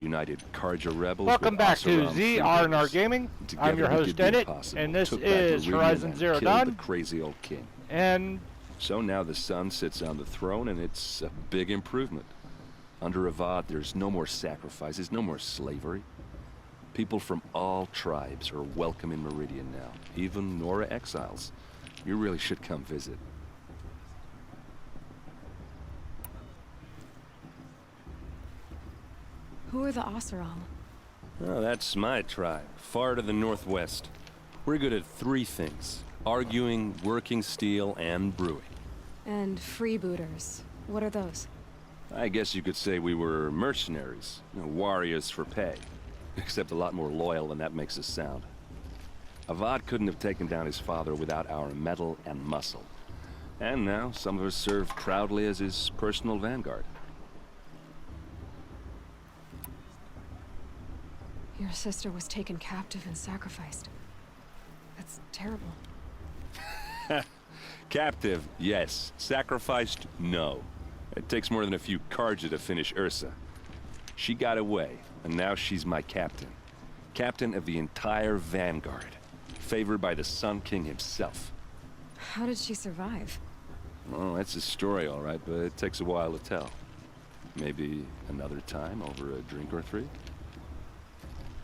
United Karja rebels. Welcome back to Oseram ZR&R freebooters. Gaming. Together I'm your we host did the Edit, impossible, and this took back is Meridian Horizon and Zero killed the Dawn. crazy old king. And So now the sun sits on the throne, and it's a big improvement. Under Avad, there's no more sacrifices, no more slavery. People from all tribes are welcome in Meridian now, even Nora exiles. You really should come visit. Who are the Oseram? Oh, that's my tribe, far to the northwest. We're good at three things: arguing, working steel, and brewing. And freebooters. What are those? I guess you could say we were mercenaries, warriors for pay. Except a lot more loyal than that makes us sound. Avad couldn't have taken down his father without our metal and muscle. And now some of us serve proudly as his personal vanguard. Your sister was taken captive and sacrificed. That's terrible. Captive, yes. Sacrificed, no. It takes more than a few Karja to finish Ursa. She got away, and now she's my captain. Captain of the entire vanguard. Favored by the Sun King himself. How did she survive? Well, that's a story, all right, but it takes a while to tell. Maybe another time over a drink or three?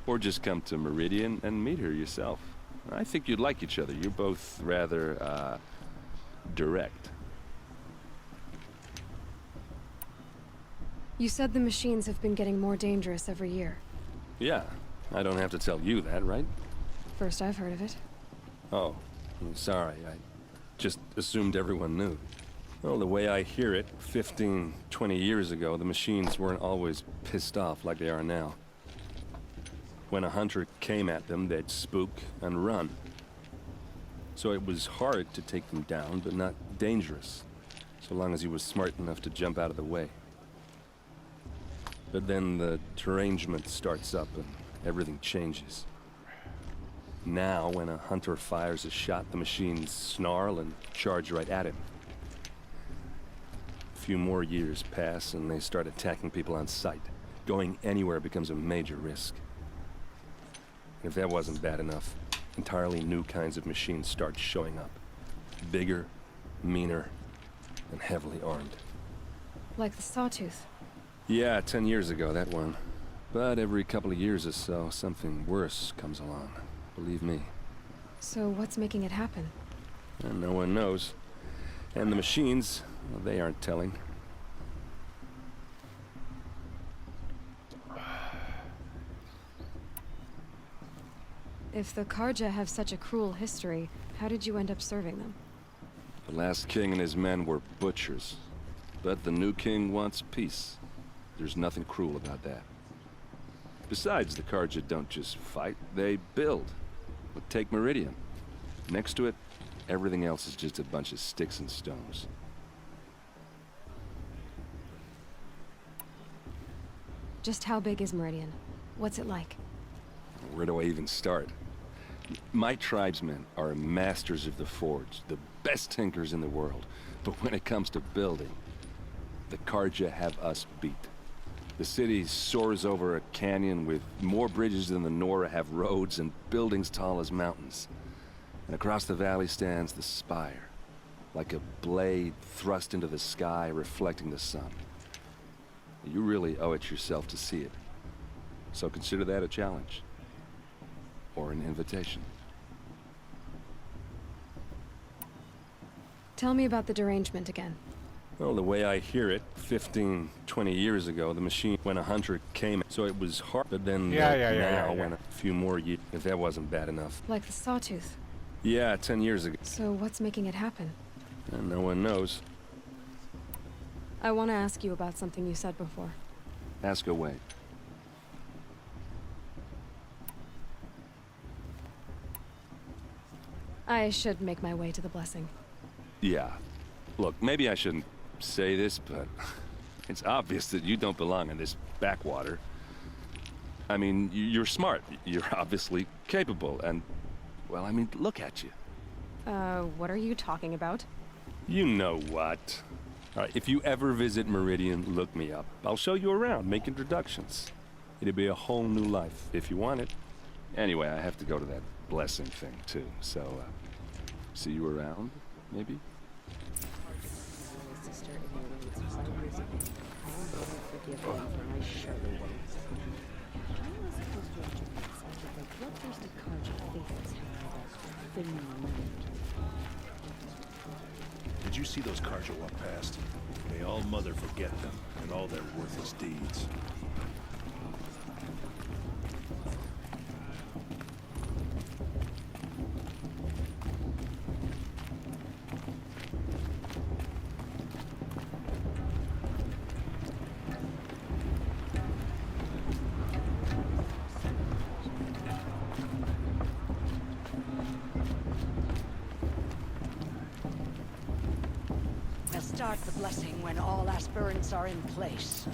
Or just come to Meridian and meet her yourself. I think you'd like each other. You're both rather, direct. You said the machines have been getting more dangerous every year. Yeah, I don't have to tell you that, right? First I've heard of it. Oh, I'm sorry. I just assumed everyone knew. Well, the way I hear it, 15, 20 years ago, the machines weren't always pissed off like they are now. When a hunter came at them, they'd spook and run. So it was hard to take them down, but not dangerous, so long as he was smart enough to jump out of the way. But then the derangement starts up and everything changes. Now, when a hunter fires a shot, the machines snarl and charge right at him. A few more years pass and they start attacking people on sight. Going anywhere becomes a major risk. If that wasn't bad enough, entirely new kinds of machines start showing up. Bigger, meaner, and heavily armed. Like the Sawtooth. Yeah, 10 years ago, that one. But every couple of years or so, something worse comes along. Believe me. So what's making it happen? And no one knows. And the machines, well, they aren't telling. If the Karja have such a cruel history, how did you end up serving them? The last king and his men were butchers. But the new king wants peace. There's nothing cruel about that. Besides, the Karja don't just fight, they build. But take Meridian. Next to it, everything else is just a bunch of sticks and stones. Just how big is Meridian? What's it like? Where do I even start? My tribesmen are masters of the forge, the best tinkers in the world. But when it comes to building, the Karja have us beat. The city soars over a canyon with more bridges than the Nora have roads and buildings tall as mountains. And across the valley stands the spire, like a blade thrust into the sky reflecting the sun. You really owe it yourself to see it. So consider that a challenge. Or an invitation. Tell me about the derangement again. Well, the way I hear it, 15, 20 years ago, the machine, when a hunter came, so it was hard, but then now, when a few more years, if that wasn't bad enough. Like the Sawtooth. Yeah, 10 years ago. So what's making it happen? And no one knows. I want to ask you about something you said before. Ask away. I should make my way to the blessing. Yeah. Look, maybe I shouldn't say this, but it's obvious that you don't belong in this backwater. I mean, you're smart. You're obviously capable, and, well, I mean, look at you. What are you talking about? You know what. All right, if you ever visit Meridian, look me up. I'll show you around, make introductions. It'd be a whole new life if you want it. Anyway, I have to go to that blessing thing too, so see you around, maybe? Did you see those Karja walk past? May all Mother forget them and all their worthless deeds. We'll start the blessing when all aspirants are in place.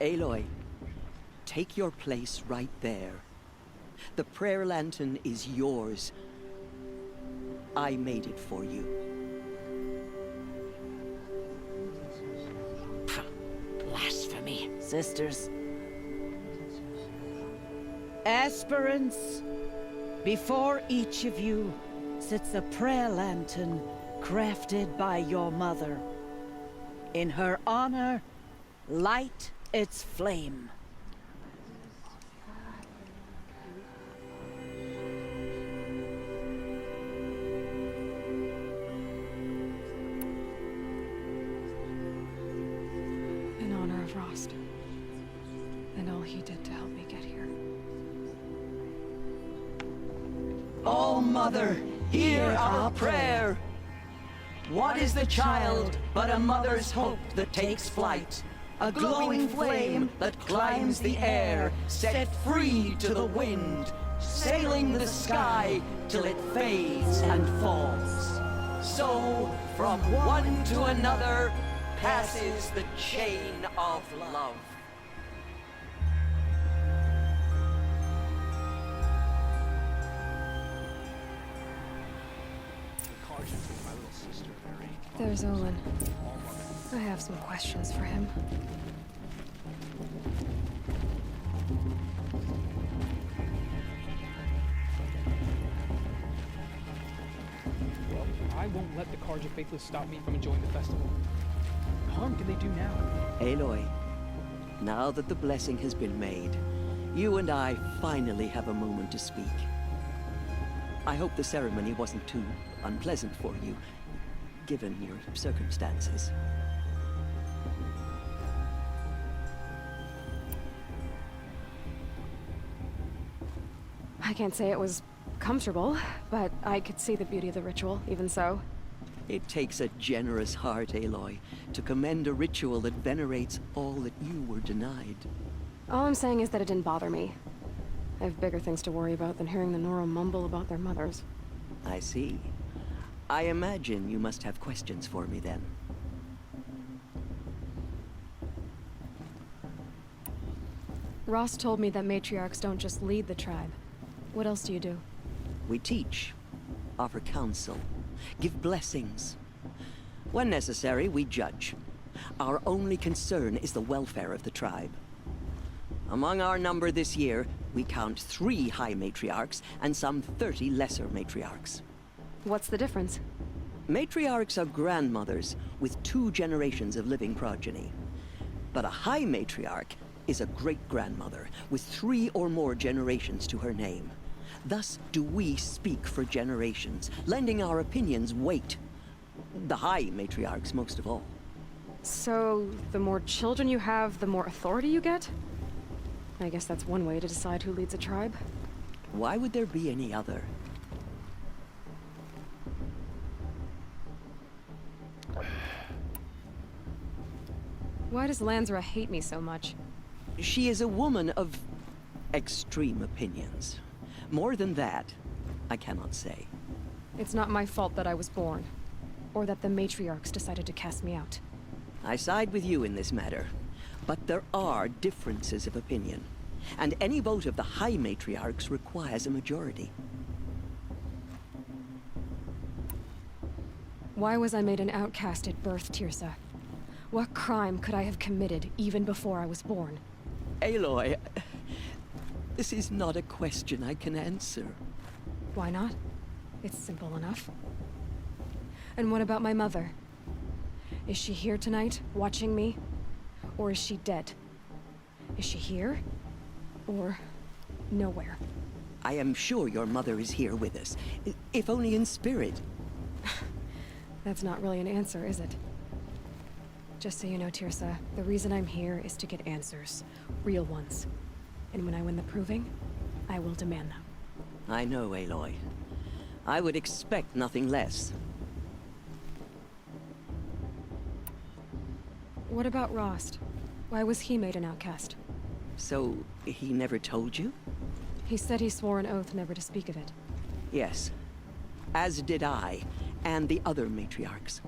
Aloy, take your place right there. The prayer lantern is yours. I made it for you. Blasphemy. Sisters, Aspirants, before each of you sits a prayer lantern crafted by your mother. In her honor, light its flame. In honor of Rost. And all he did to help me get here. Oh, Mother, hear our prayer. What is the child but a mother's hope that takes flight? A glowing flame that climbs the air, set free to the wind, sailing the sky till it fades and falls. So, from one to another, passes the chain of love. There's Olin. I have some questions for him. Well, I won't let the Karja Faithless stop me from enjoying the festival. What harm can they do now? Aloy, now that the blessing has been made, you and I finally have a moment to speak. I hope the ceremony wasn't too unpleasant for you, given your circumstances. I can't say it was comfortable, but I could see the beauty of the ritual, even so. It takes a generous heart, Aloy, to commend a ritual that venerates all that you were denied. All I'm saying is that it didn't bother me. I have bigger things to worry about than hearing the Nora mumble about their mothers. I see. I imagine you must have questions for me then. Ross told me that matriarchs don't just lead the tribe. What else do you do? We teach, offer counsel, give blessings. When necessary, we judge. Our only concern is the welfare of the tribe. Among our number this year, we count 3 high matriarchs and some 30 lesser matriarchs. What's the difference? Matriarchs are grandmothers with 2 generations of living progeny. But a high matriarch is a great-grandmother with 3 or more generations to her name. Thus do we speak for generations, lending our opinions weight. The high matriarchs most of all. So, the more children you have, the more authority you get? I guess that's one way to decide who leads a tribe. Why would there be any other? Why does Lansra hate me so much? She is a woman of extreme opinions. More than that, I cannot say. It's not my fault that I was born. Or that the matriarchs decided to cast me out. I side with you in this matter. But there are differences of opinion. and any vote of the High Matriarchs requires a majority. Why was I made an outcast at birth, Tirsa? What crime could I have committed even before I was born? Aloy, this is not a question I can answer. Why not? It's simple enough. And what about my mother? Is she here tonight, watching me? Or is she dead? Is she here? Or nowhere? I am sure your mother is here with us, if only in spirit. That's not really an answer, is it? Just so you know, Tirsa, the reason I'm here is to get answers. Real ones. And when I win the proving, I will demand them. I know, Aloy. I would expect nothing less. What about Rost? Why was he made an outcast? So, he never told you? He said he swore an oath never to speak of it. Yes. As did I, and the other matriarchs.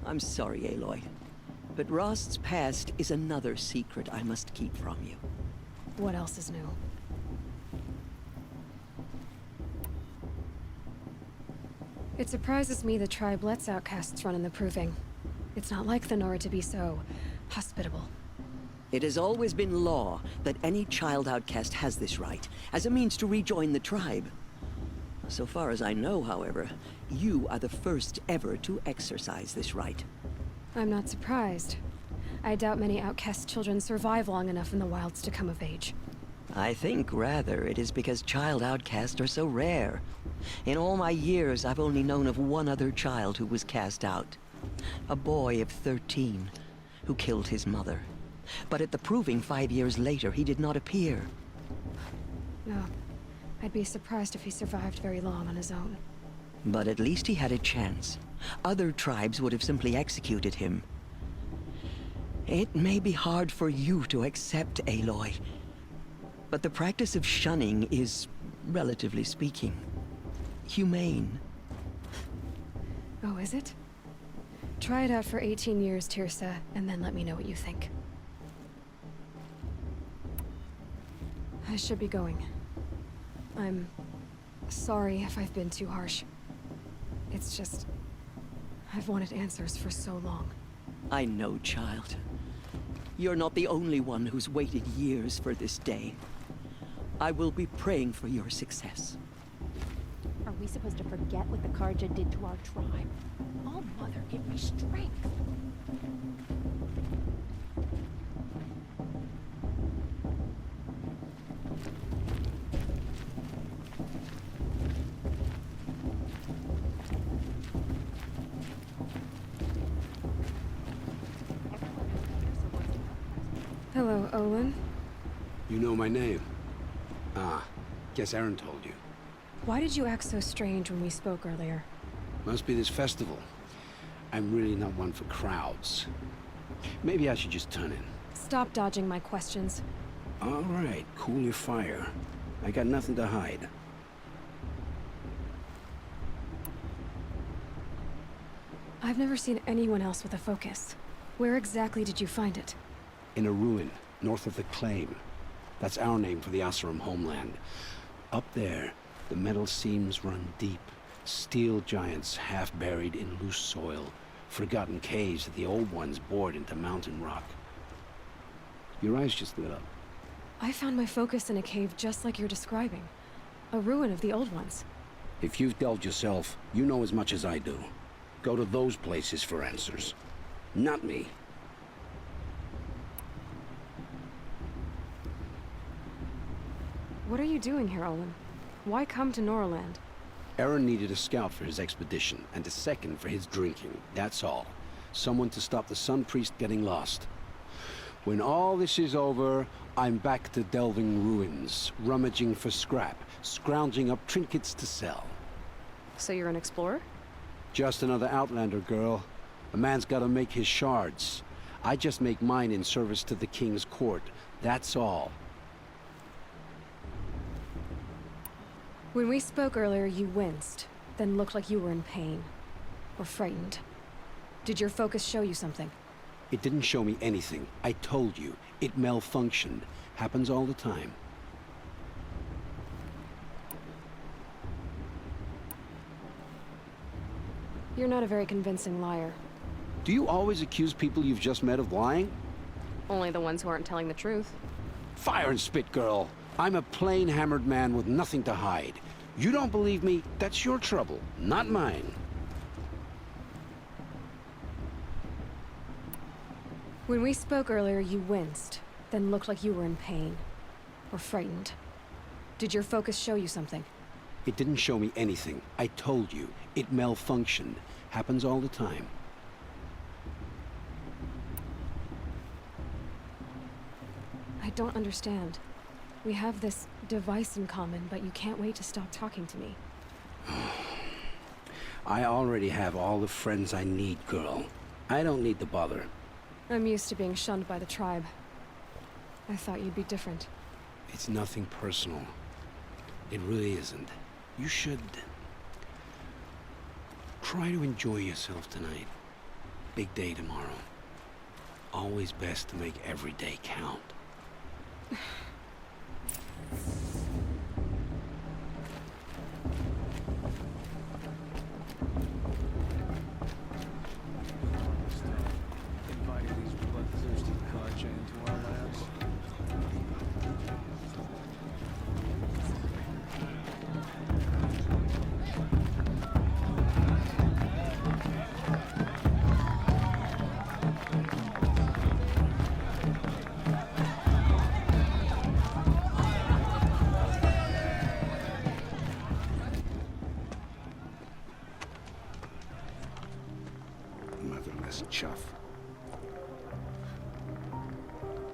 I'm sorry, Aloy, but Rost's past is another secret I must keep from you. What else is new? It surprises me the tribe lets outcasts run in the proving. It's not like the Nora to be so hospitable. It has always been law that any child outcast has this right, as a means to rejoin the tribe. So far as I know, however, you are the first ever to exercise this right. I'm not surprised. I doubt many outcast children survive long enough in the wilds to come of age. I think, rather, it is because child outcasts are so rare. In all my years, I've only known of one other child who was cast out. A boy of 13, who killed his mother. But at the proving 5 years later, he did not appear. No. I'd be surprised if he survived very long on his own. But at least he had a chance. Other tribes would have simply executed him. It may be hard for you to accept, Aloy, but the practice of shunning is, relatively speaking, humane. Oh, is it? Try it out for 18 years, Tirsa, and then let me know what you think. I should be going. I'm sorry if I've been too harsh. It's just... I've wanted answers for so long. I know, child. You're not the only one who's waited years for this day. I will be praying for your success. Are we supposed to forget what the Carja did to our tribe? Oh, Mother, give me strength. Hello, Olin. You know my name? Ah, guess Aaron told you. Why did you act so strange when we spoke earlier? Must be this festival. I'm really not one for crowds. Maybe I should just turn in. Stop dodging my questions. All right, cool your fire. I got nothing to hide. I've never seen anyone else with a focus. Where exactly did you find it? In a ruin, north of the Claim. That's our name for the Oseram homeland. Up there, the metal seams run deep. Steel giants half buried in loose soil. Forgotten caves that the old ones bored into mountain rock. Your eyes just lit up. I found my focus in a cave just like you're describing. A ruin of the old ones. If you've delved yourself, you know as much as I do. Go to those places for answers. Not me. What are you doing here, Olin? Why come to Noraland? Aaron needed a scout for his expedition, and a second for his drinking, that's all. Someone to stop the Sun Priest getting lost. When all this is over, I'm back to delving ruins, rummaging for scrap, scrounging up trinkets to sell. So you're an explorer? Just another Outlander, girl. A man's gotta make his shards. I just make mine in service to the King's court, that's all. When we spoke earlier, you winced, then looked like you were in pain. Or frightened. Did your focus show you something? It didn't show me anything. I told you. It malfunctioned. Happens all the time. You're not a very convincing liar. Do you always accuse people you've just met of lying? Only the ones who aren't telling the truth. Fire and spit, girl. I'm a plain hammered man with nothing to hide. You don't believe me? That's your trouble, not mine. When we spoke earlier, you winced, then looked like you were in pain. Or frightened. Did your focus show you something? It didn't show me anything. I told you. It malfunctioned. Happens all the time. I don't understand. We have this device in common, but you can't wait to stop talking to me. I already have all the friends I need, girl. I don't need the bother. I'm used to being shunned by the tribe. I thought you'd be different. It's nothing personal. It really isn't. You should... try to enjoy yourself tonight. Big day tomorrow. Always best to make every day count. Inviting these bloodthirsty Carja into our labs. Motherless chuff.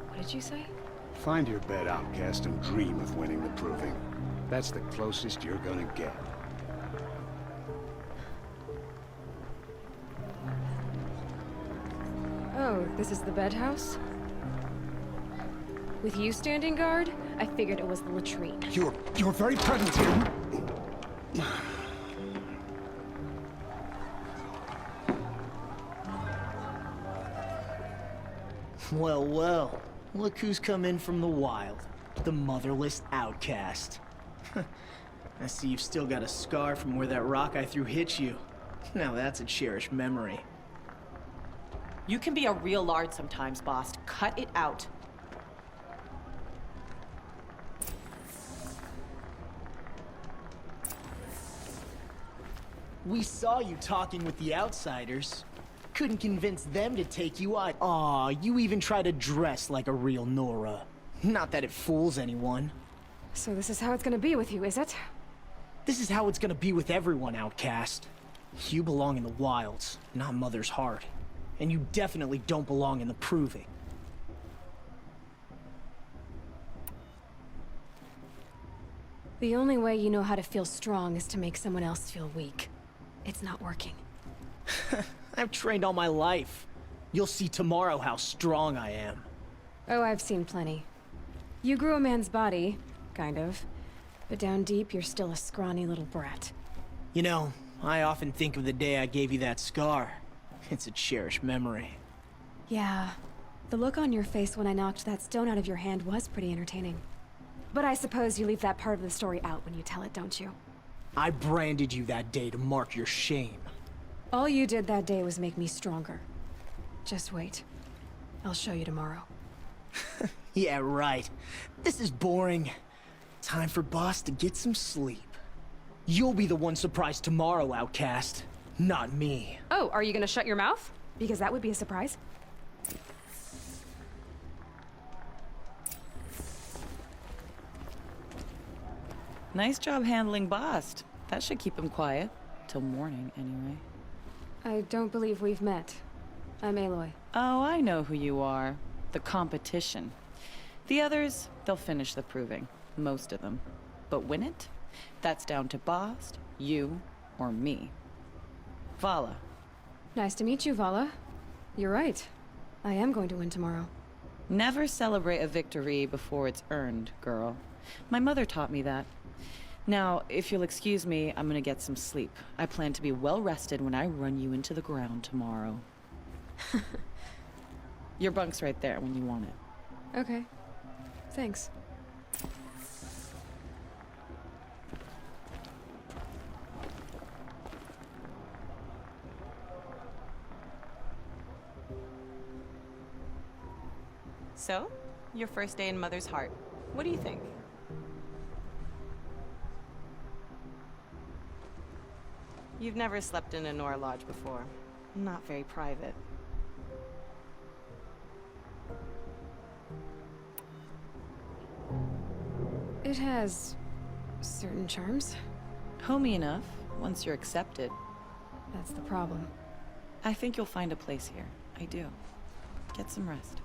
What did you say? Find your bed, outcast, and dream of winning the proving. That's the closest you're gonna get. Oh, this is the bedhouse? With you standing guard, I figured it was the latrine. Your very presence here... Well, well. Look who's come in from the wild. The motherless outcast. I see you've still got a scar from where that rock I threw hit you. Now that's a cherished memory. You can be a real lard sometimes, boss. Cut it out. We saw you talking with the outsiders. Couldn't convince them to take you out. Aw, you even try to dress like a real Nora. Not that it fools anyone. So this is how it's gonna be with you, is it? This is how it's gonna be with everyone, outcast. You belong in the wilds, not Mother's heart. And you definitely don't belong in the proving. The only way you know how to feel strong is to make someone else feel weak. It's not working. I've trained all my life. You'll see tomorrow how strong I am. Oh, I've seen plenty. You grew a man's body, kind of. But down deep, you're still a scrawny little brat. You know, I often think of the day I gave you that scar. It's a cherished memory. Yeah. The look on your face when I knocked that stone out of your hand was pretty entertaining. But I suppose you leave that part of the story out when you tell it, don't you? I branded you that day to mark your shame. All you did that day was make me stronger. Just wait. I'll show you tomorrow. Yeah, right. This is boring. Time for Boss to get some sleep. You'll be the one surprised tomorrow, outcast. Not me. Oh, are you gonna shut your mouth? Because that would be a surprise. Nice job handling Bast. That should keep him quiet. Till morning, anyway. I don't believe we've met. I'm Aloy. Oh, I know who you are. The competition. The others, they'll finish the proving. Most of them. But win it? That's down to Bast, you, or me. Vala. Nice to meet you, Vala. You're right. I am going to win tomorrow. Never celebrate a victory before it's earned, girl. My mother taught me that. Now, if you'll excuse me, I'm gonna get some sleep. I plan to be well rested when I run you into the ground tomorrow. Your bunk's right there when you want it. Okay. Thanks. So, your first day in Mother's Heart. What do you think? You've never slept in a Nora Lodge before. Not very private. It has certain charms. Homey enough, once you're accepted. That's the problem. I think you'll find a place here. I do. Get some rest.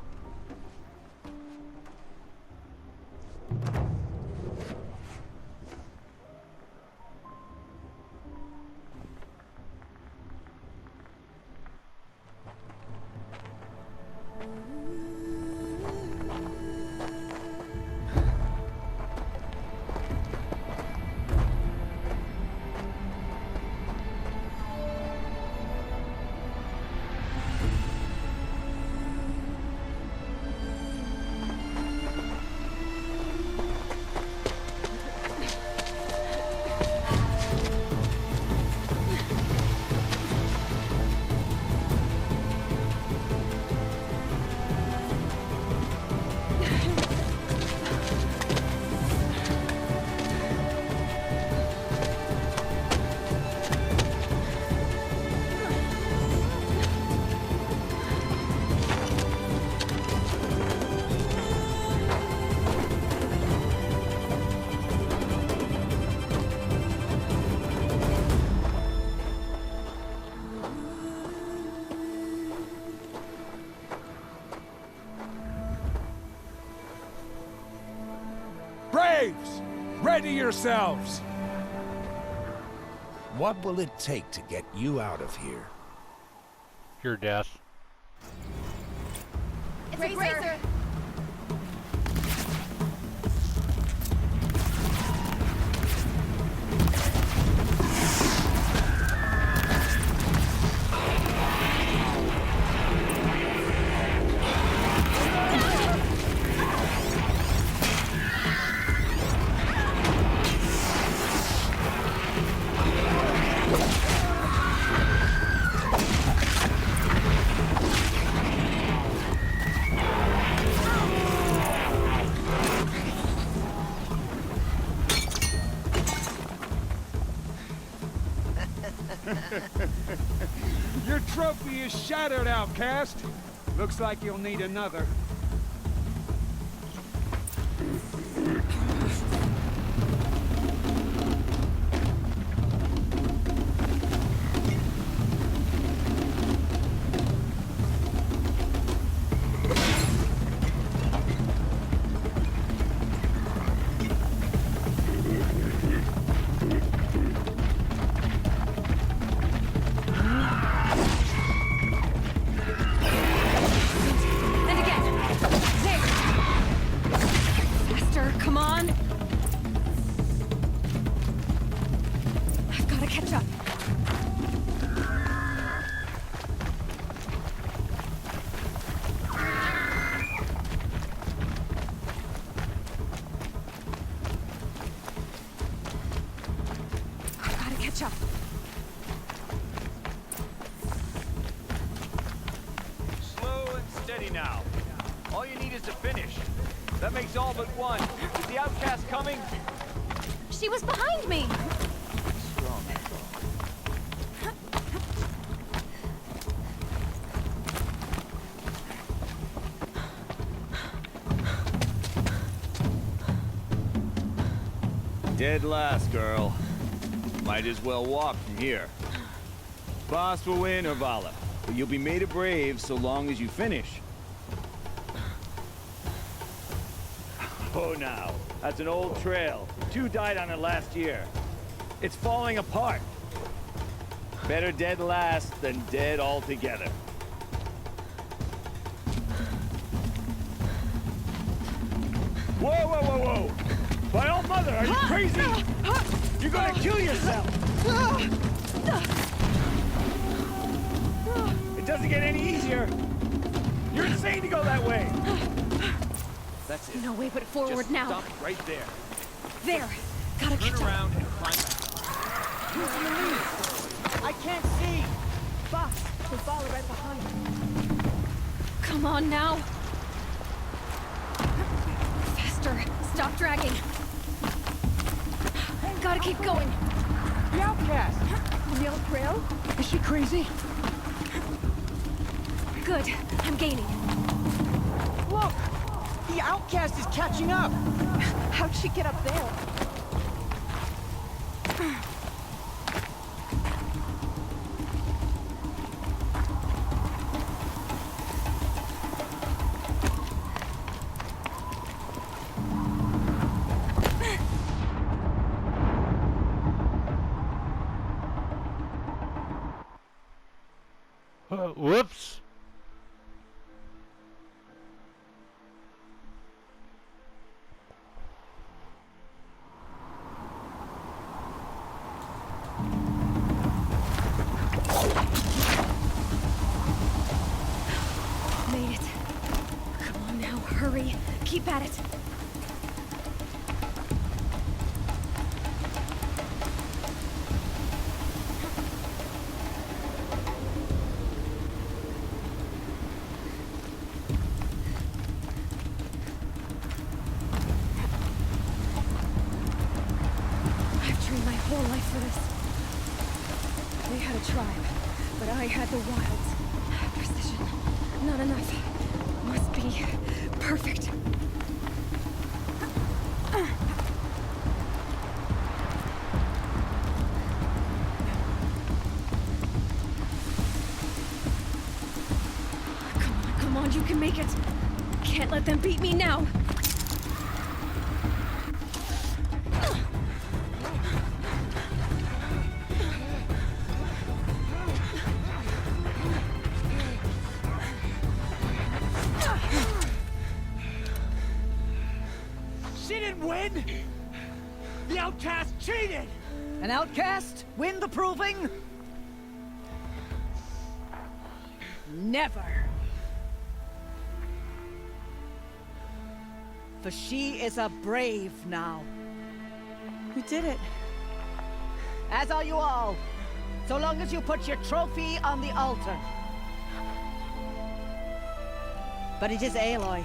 Braves! Ready yourselves! What will it take to get you out of here? Your death. It's a Razor! Your trophy is shattered, outcast. Looks like you'll need another. Slow and steady now. All you need is to finish. That makes all but one. Is the outcast coming? She was behind me! Strong. Dead last, girl. Might as well walk from here. Boss will win or Vala, but you'll be made a brave so long as you finish. Oh, now. That's an old trail. 2 died on it last year. It's falling apart. Better dead last than dead altogether. Whoa, whoa, whoa, whoa! By all mother, are you crazy? You're gonna kill yourself! It doesn't get any easier. You're insane to go that way! That's it. No way but forward Just now. stop right there. There. Gotta Turn catch around and climb back. Who's in the lead? I can't see. Boss, we'll follow right behind you. Come on now. Faster. Stop dragging. Gotta keep going. The outcast! On the old trail? Is she crazy? Good. I'm gaining. Look! The outcast is catching up! How'd she get up there? Whoops. Made it. Come on now, hurry. Keep at it. I've trained my whole life for this. They had a tribe, but I had the wilds. Precision. Not enough. Must be perfect. Come on, you can make it. Can't let them beat me now. She didn't win! The outcast cheated! An outcast? Win the proving? Never. For she is a brave now. We did it. As are you all. So long as you put your trophy on the altar. But it is Aloy.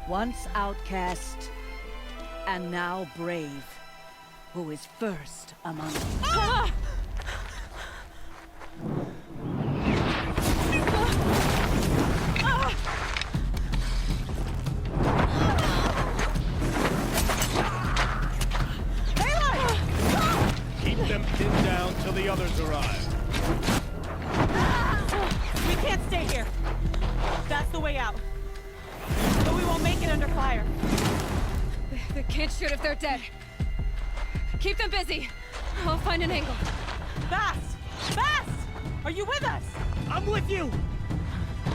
Once outcast, and now brave, who is first among us. Ah! Keep them pinned down till the others arrive. We can't stay here. That's the way out. But we won't make it under fire. They can't shoot if they're dead. Keep them busy. I'll find an angle. Fast! Fast! Are you with us? I'm with you!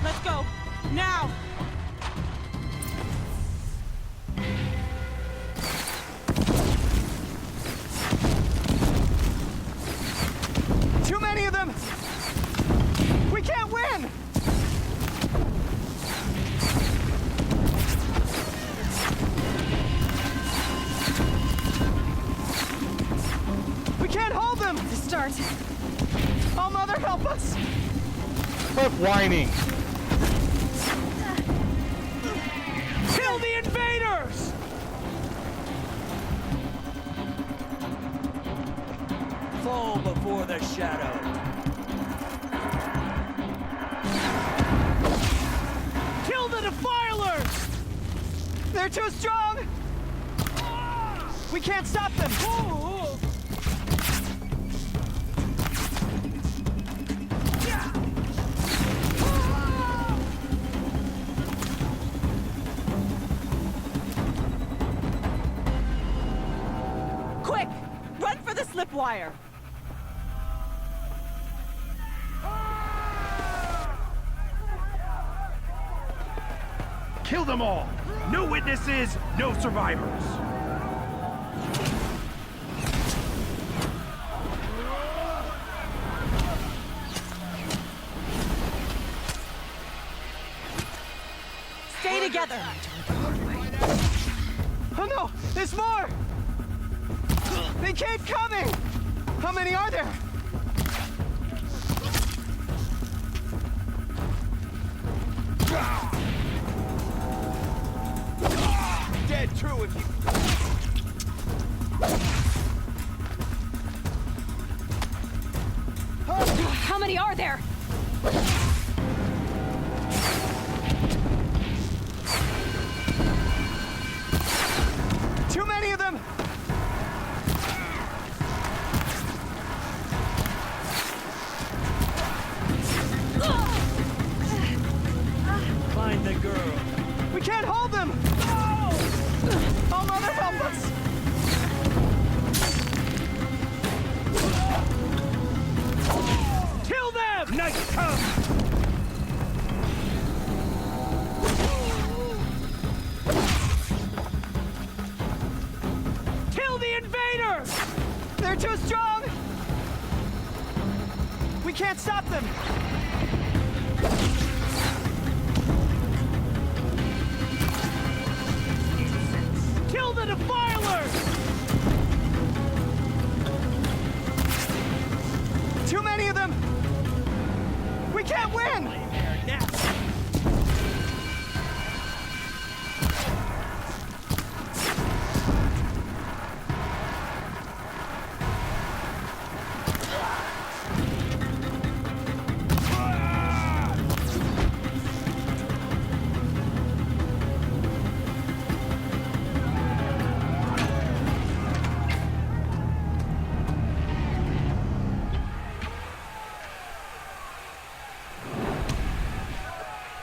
Let's go. Now! Too many of them! We can't win! We can't hold them! To start. Oh, Mother, help us! Quit whining. Kill the invaders! Fall before the shadow. Kill the defilers! They're too strong! We can't stop them! Quick! Run for the slipwire! Kill them all! No witnesses, no survivors! together! Oh no! There's more! They keep coming! How many are there? Dead true if you... How many are there? Too many of them! Find the girl. We can't hold them! Oh, Mother, help us! Kill them! Nice come! Kill the invaders! They're too strong! We can't stop them! Kill the defilers! Too many of them! We can't win!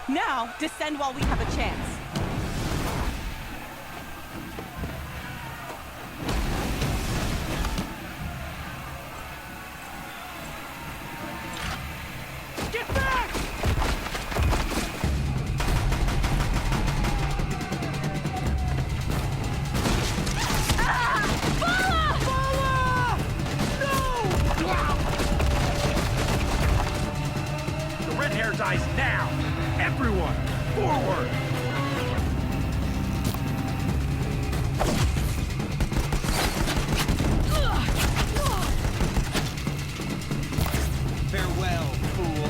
Now, descend while we have a chance. Get back! The red hair dies now! Everyone, forward! Farewell, fool.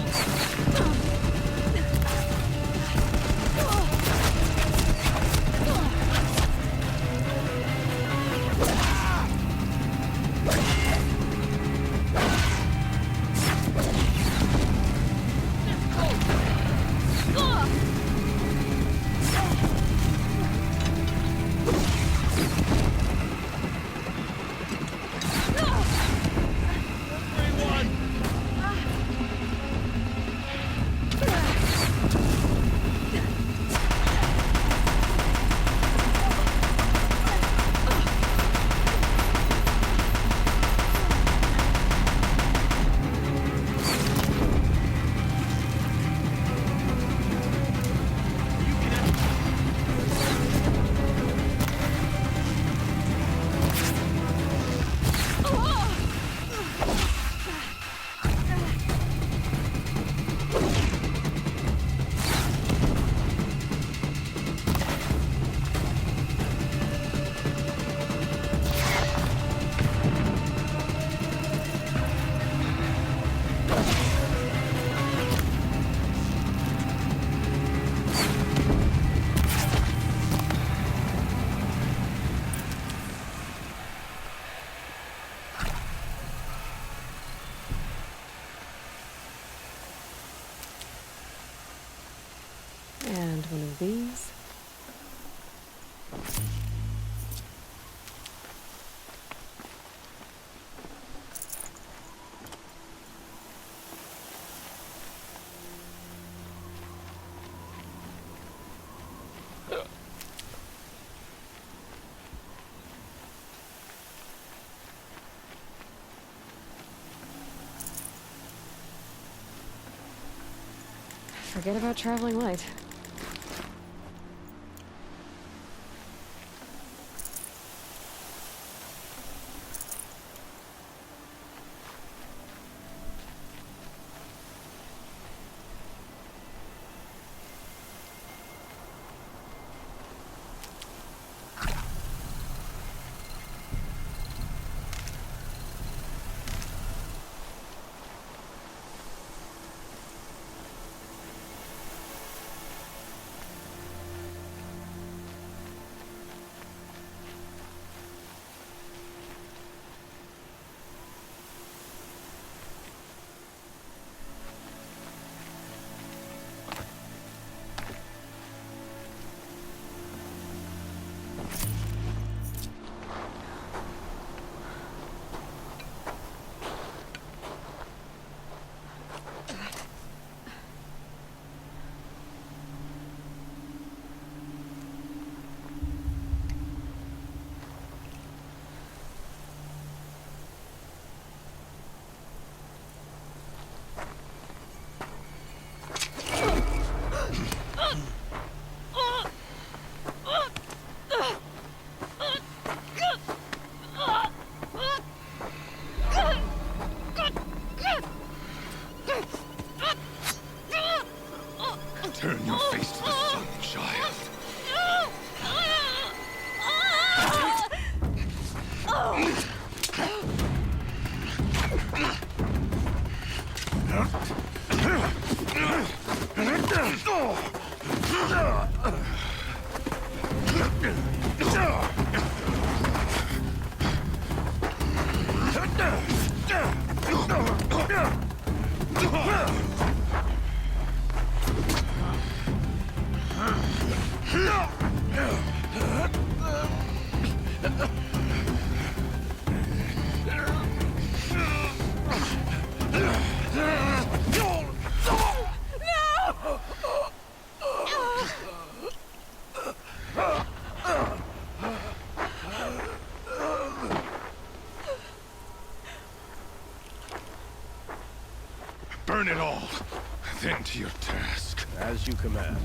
And one of these. Forget about traveling light. Burn it all, then to your task. As you command.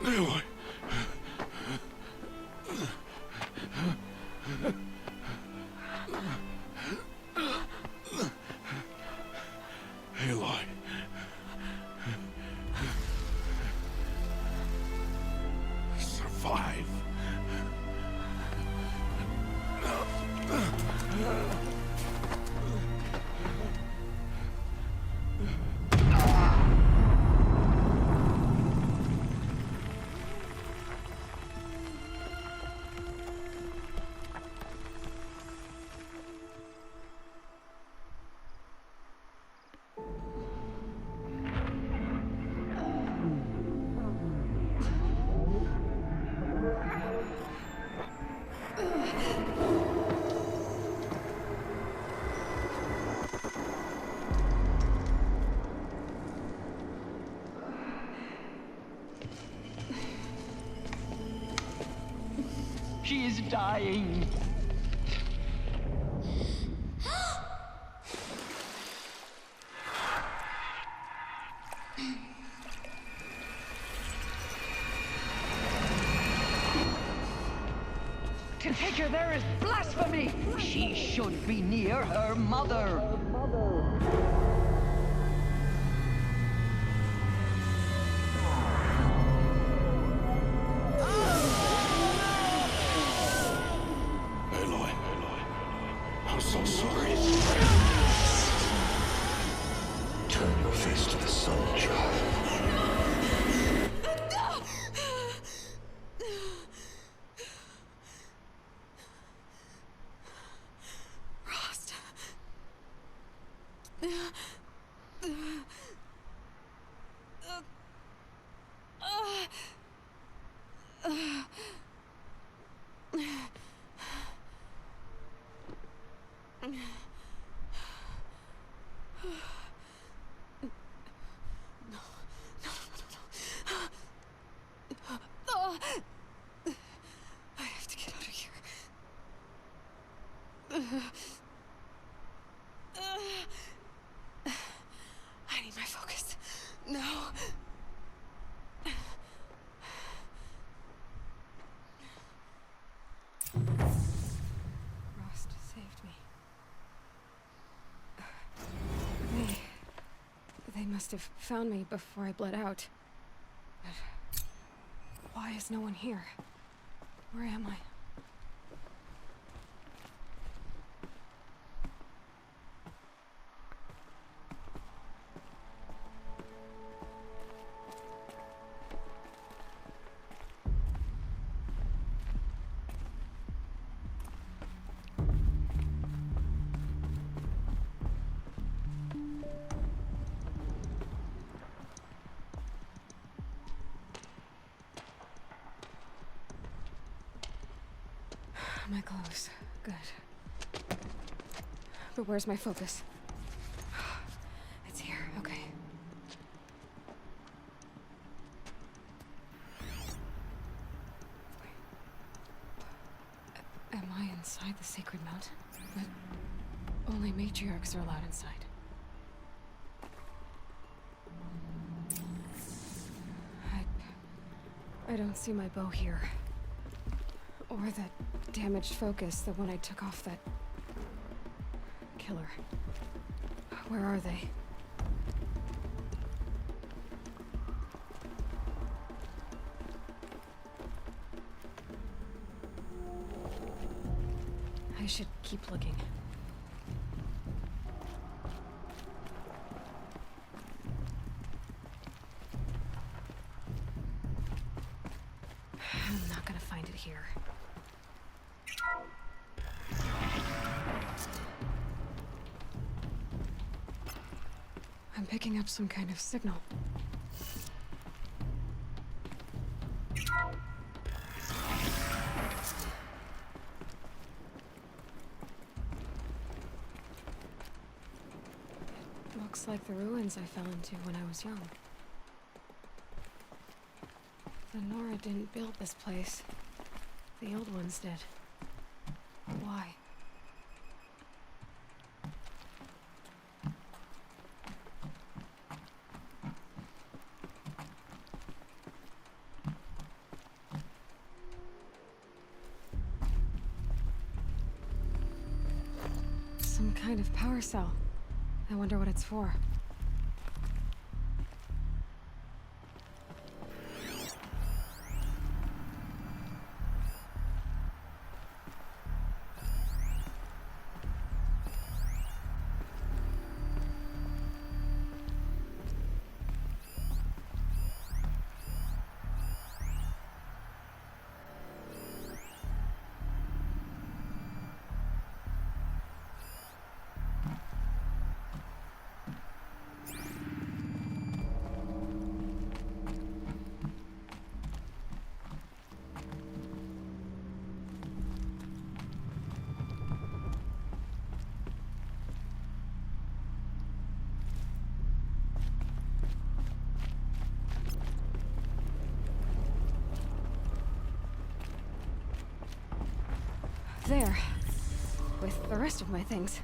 Aloy. Aloy. Survive. She is dying. To take her there is blasphemy. She should be near her mother. Aloy. I'm so sorry. Turn your face to the sun, child. Rost. I have to get out of here. I need my focus. No. Rost saved me. They must have found me before I bled out. But why is no one here? Where am I? My clothes. Good. But where's my focus? It's here. Okay. Am I inside the sacred mountain? But only matriarchs are allowed inside. I don't see my bow here. Or that damaged focus, the one I took off that killer. Where are they? should keep looking. I'm not gonna find it here. I'm picking up some kind of signal. It looks like the ruins I fell into when I was young. The Nora didn't build this place. The old ones did. Why? Some kind of power cell. I wonder what it's for. There. With the rest of my things.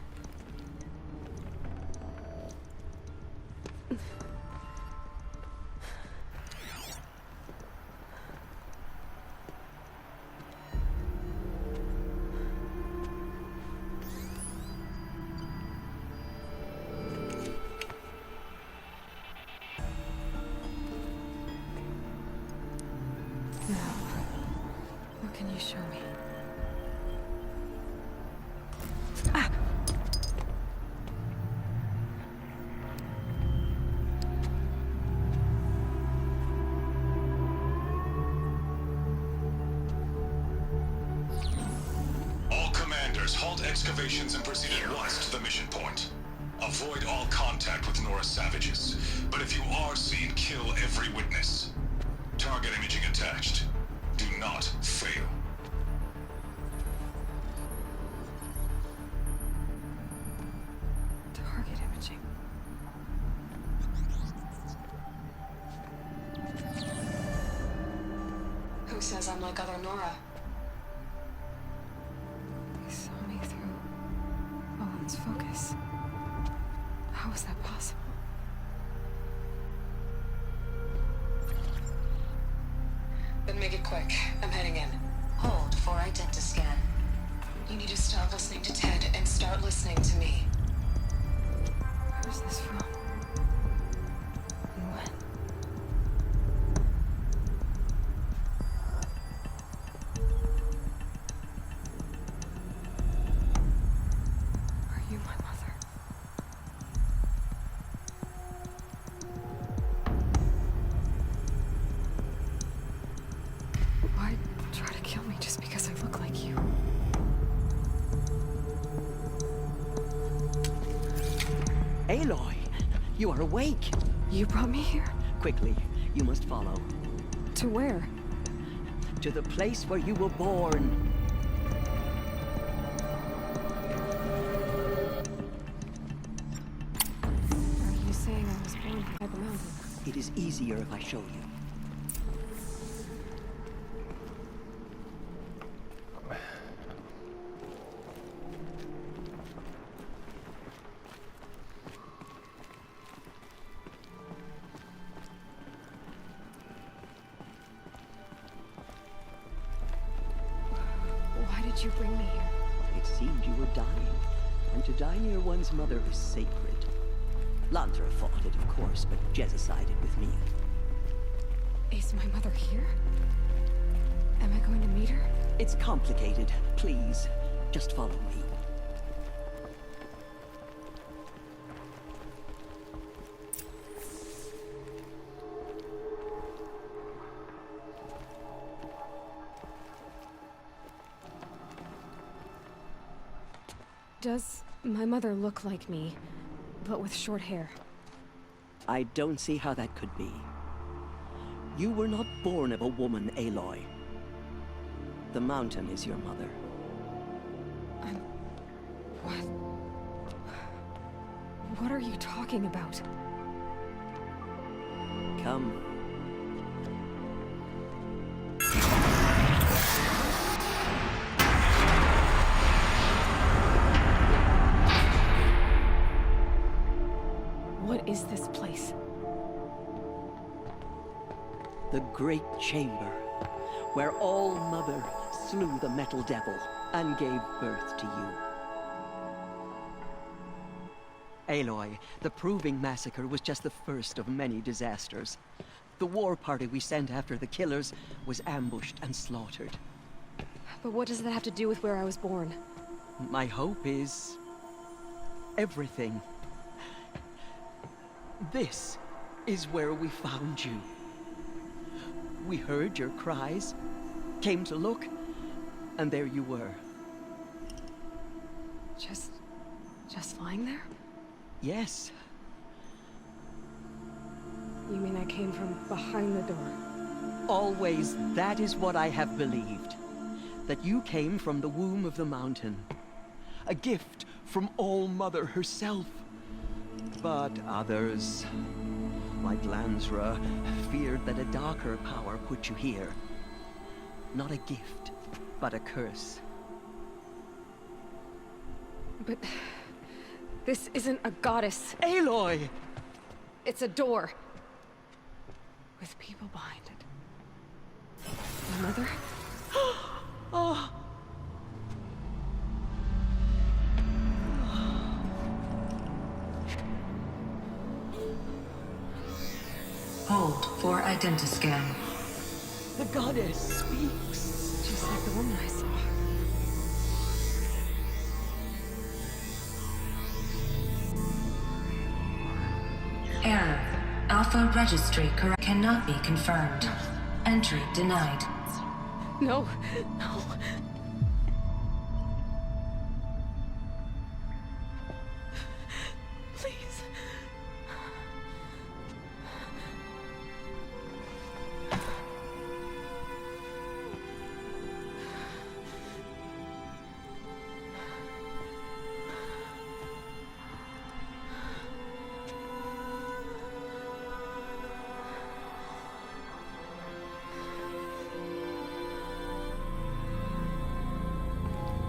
Now, what can you show me? Excavations and proceed at once to the mission point. Avoid all contact with Nora savages, but if you are seen, kill every witness. Target imaging attached. Do not fail. Target imaging. Who says I'm like other Nora? Focus. How is that possible? Then make it quick. I'm heading in. Hold for identiscan. You need to stop listening to Ted and start listening to me. Where's this from? And when? Aloy, you are awake. You brought me here? Quickly, you must follow. To where? To the place where you were born. Are you saying I was born by the mountain? It is easier if I show you. Did you bring me here? It seemed you were dying, and to die near one's mother is sacred. Lantra fought it, of course, but Jezza sided with me. Is my mother here? Am I going to meet her? It's complicated. Please, Just follow me. Does my mother look like me, but with short hair? I don't see how that could be. You were not born of a woman, Aloy. The mountain is your mother. What? What are you talking about? Come. What is this place? The Great Chamber, where All-Mother slew the Metal Devil and gave birth to you. Aloy, the Proving Massacre was just the first of many disasters. The war party we sent after the killers was ambushed and slaughtered. But what does that have to do with where I was born? My hope is... everything. This is where we found you. We heard your cries, came to look, and there you were. Just lying there? Yes. You mean I came from behind the door? Always, that is what I have believed. That you came from the womb of the mountain. A gift from All-Mother herself. But others, like Lansra, feared that a darker power put you here. Not a gift, but a curse. But... this isn't a goddess. Aloy! It's a door. With people behind it. My mother? Oh! Hold for identiscan. The goddess speaks. Just like the woman I saw. Error. Alpha registry correct cannot be confirmed. Entry denied. No, no. Please.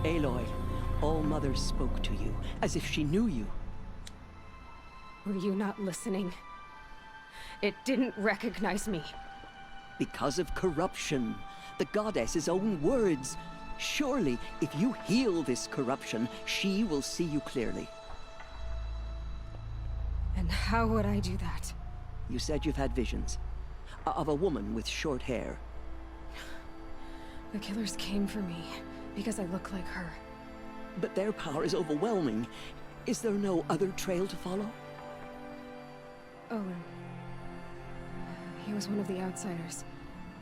Aloy, All-Mother spoke to you, as if she knew you. Were you not listening? It didn't recognize me. Because of corruption. The goddess's own words. Surely, if you heal this corruption, she will see you clearly. And how would I do that? You said you've had visions. Of a woman with short hair. The killers came for me, because I look like her. But their power is overwhelming. Is there no other trail to follow? Owen. He was one of the outsiders.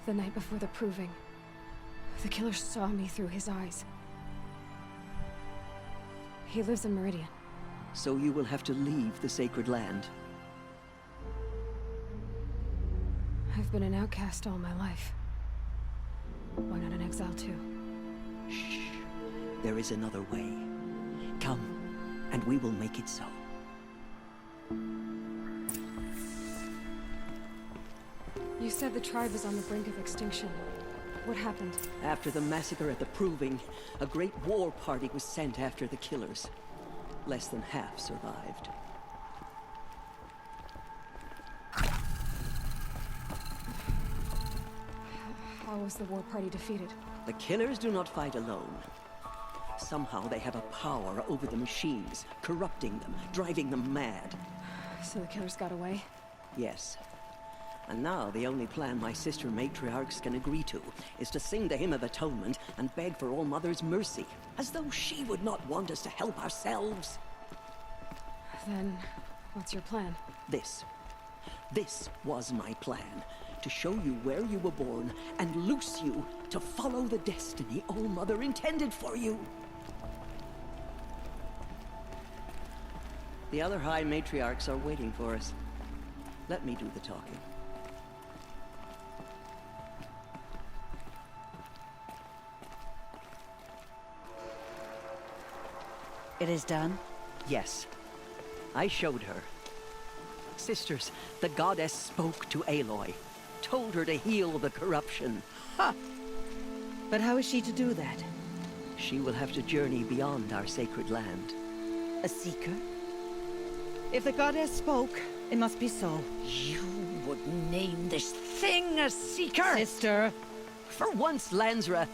The night before the Proving. The killers saw me through his eyes. He lives in Meridian. So you will have to leave the sacred land. I've been an outcast all my life. Why not an exile too? Shh. There is another way. Come, and we will make it so. You said the tribe was on the brink of extinction. What happened? After the massacre at the Proving, a great war party was sent after the killers. Less than half survived. How was the war party defeated? The killers do not fight alone. Somehow they have a power over the machines, corrupting them, driving them mad. So the killers got away? Yes. And now the only plan my sister matriarchs can agree to is to sing the Hymn of Atonement and beg for All Mother's mercy, as though she would not want us to help ourselves. Then, what's your plan? This was my plan. To show you where you were born and loose you to follow the destiny All Mother intended for you. The other High Matriarchs are waiting for us. Let me do the talking. It is done? Yes. I showed her. Sisters, the goddess spoke to Aloy. Told her to heal the corruption. Ha! But how is she to do that? She will have to journey beyond our sacred land. A seeker? If the goddess spoke, it must be so. You would name this thing a seeker? Sister! For once, Lansra,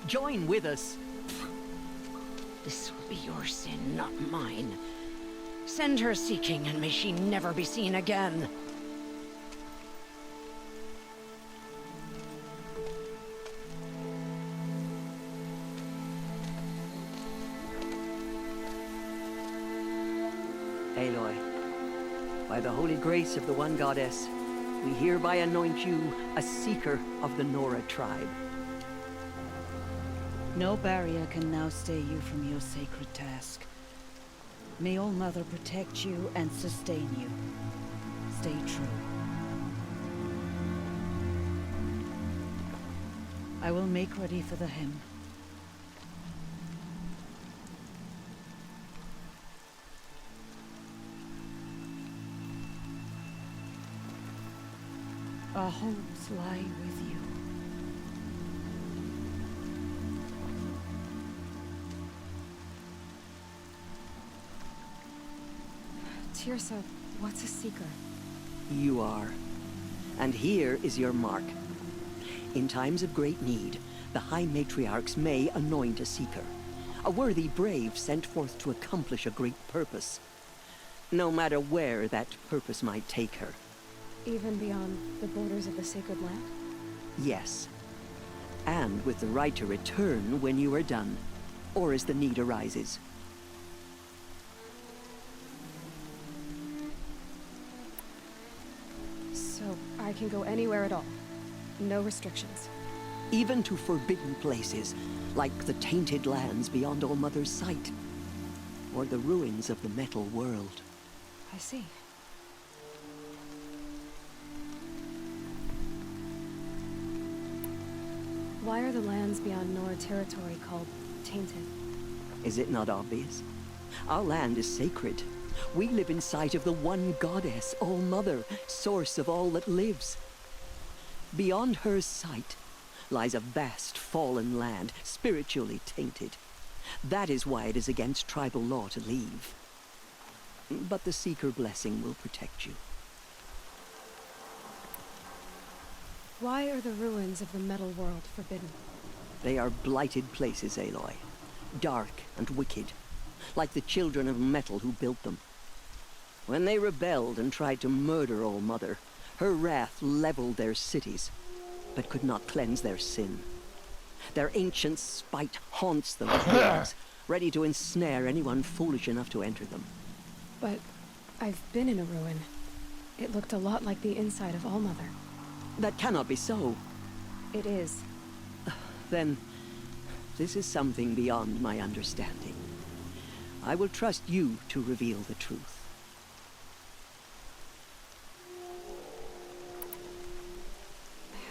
join with us. This will be your sin, not mine. Send her seeking, and may she never be seen again. Aloy, by the holy grace of the One Goddess, we hereby anoint you a seeker of the Nora tribe. No barrier can now stay you from your sacred task. May All Mother protect you and sustain you. Stay true. I will make ready for the hymn. Our hopes lie with you. Teersa, what's a seeker? You are. And here is your mark. In times of great need, the High Matriarchs may anoint a seeker. A worthy brave sent forth to accomplish a great purpose. No matter where that purpose might take her. Even beyond the borders of the sacred land? Yes. And with the right to return when you are done, or as the need arises. So I can go anywhere at all? No restrictions? Even to forbidden places, like the tainted lands beyond All Mother's sight. Or the ruins of the Metal World. I see. Why are the lands beyond Nora territory called tainted? Is it not obvious? Our land is sacred. We live in sight of the One Goddess, All Mother, source of all that lives. Beyond her sight lies a vast fallen land, spiritually tainted. That is why it is against tribal law to leave. But the Seeker blessing will protect you. Why are the ruins of the Metal World forbidden? They are blighted places, Aloy. Dark and wicked, like the children of metal who built them. When they rebelled and tried to murder All Mother, her wrath leveled their cities, but could not cleanse their sin. Their ancient spite haunts them as wolves, ready to ensnare anyone foolish enough to enter them. But I've been in a ruin. It looked a lot like the inside of All Mother. That cannot be so. It is. Then, this is something beyond my understanding. I will trust you to reveal the truth.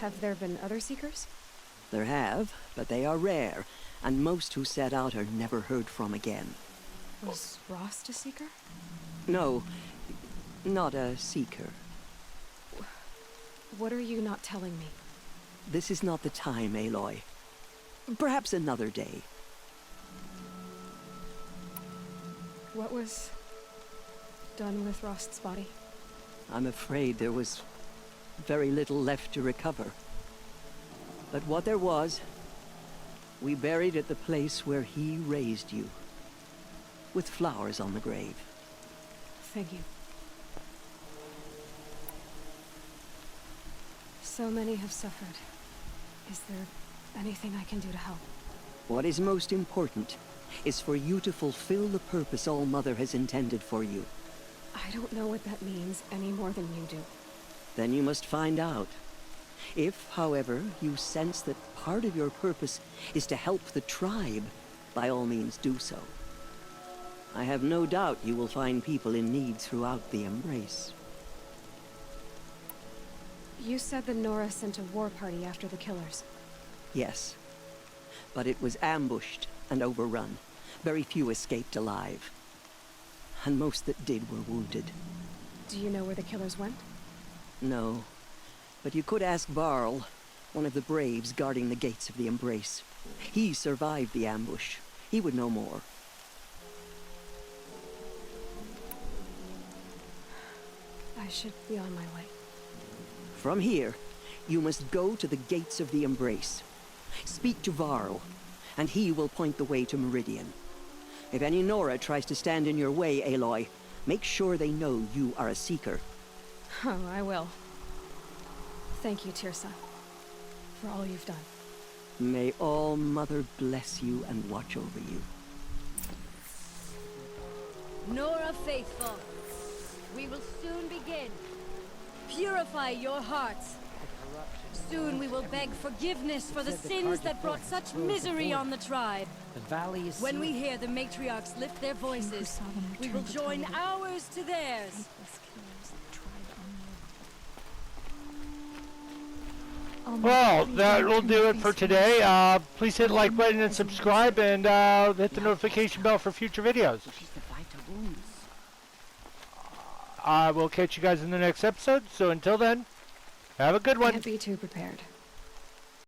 Have there been other Seekers? There have, but they are rare, and most who set out are never heard from again. Was Rost a Seeker? No, not a Seeker. What are you not telling me? This is not the time, Aloy. Perhaps another day. What was done with Rost's body? I'm afraid there was very little left to recover. But what there was, we buried at the place where he raised you, with flowers on the grave. Thank you. So many have suffered. Is there anything I can do to help? What is most important is for you to fulfill the purpose All Mother has intended for you. I don't know what that means any more than you do. Then you must find out. If, however, you sense that part of your purpose is to help the tribe, by all means do so. I have no doubt you will find people in need throughout the Embrace. You said that Nora sent a war party after the killers. Yes. But it was ambushed and overrun. Very few escaped alive. And most that did were wounded. Do you know where the killers went? No. But you could ask Varl, one of the braves guarding the gates of the Embrace. He survived the ambush. He would know more. I should be on my way. From here, you must go to the gates of the Embrace. Speak to Varl, and he will point the way to Meridian. If any Nora tries to stand in your way, Aloy, make sure they know you are a Seeker. Oh, I will. Thank you, Teersa, for all you've done. May All Mother bless you and watch over you. Nora Faithful, we will soon begin. Purify your hearts. Soon we will beg forgiveness for the sins that brought such misery on the tribe. The valley is When we hear the matriarchs lift their voices, we will join ours to theirs. Well, that will do it for today. Please hit the like button and subscribe, and hit the notification bell for future videos. I will catch you guys in the next episode, so until then, have a good one. Can't be too prepared.